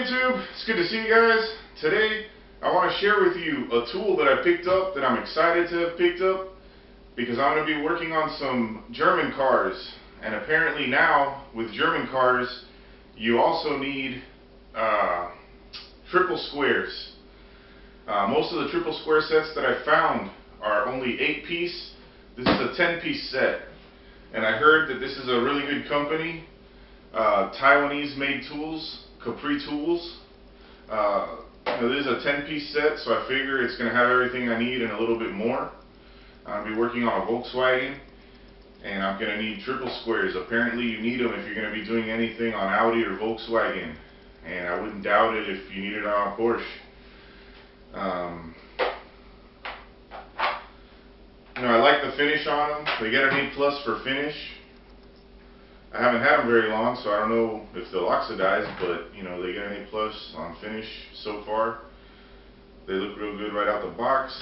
YouTube? It's good to see you guys. Today I want to share with you a tool that I picked up that I'm excited to have picked up because I'm going to be working on some German cars, and apparently now with German cars you also need triple squares. Most of the triple square sets that I found are only 8-piece. This is a 10-piece set, and I heard that this is a really good company, Taiwanese made tools, Capri tools. This is a 10-piece set, so I figure it's going to have everything I need and a little bit more. I'll be working on a Volkswagen, and I'm going to need triple squares. Apparently you need them if you're going to be doing anything on Audi or Volkswagen, and I wouldn't doubt it if you need it on a Porsche. I like the finish on them. They get an A+ for finish. I haven't had them very long, so I don't know if they'll oxidize, but they get an A+ on finish so far. They look real good right out the box.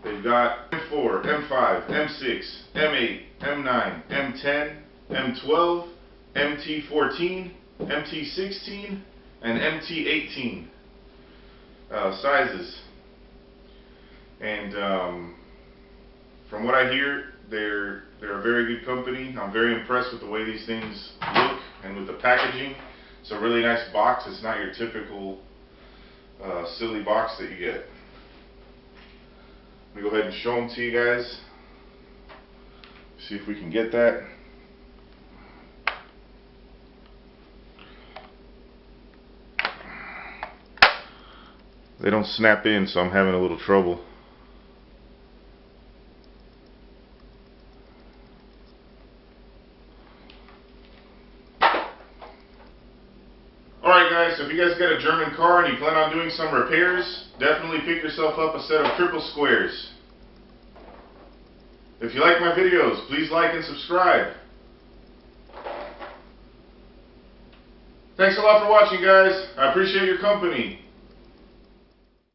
They've got M4, M5, M6, M8, M9, M10, M12, MT14, MT16, and MT18 sizes. And from what I hear, they're a very good company. I'm very impressed with the way these things look and with the packaging. It's a really nice box. It's not your typical silly box that you get. Let me go ahead and show them to you guys. See if we can get that. They don't snap in, so I'm having a little trouble. Alright guys, so if you guys got a German car and you plan on doing some repairs, definitely pick yourself up a set of triple squares. If you like my videos, please like and subscribe. Thanks a lot for watching, guys. I appreciate your company.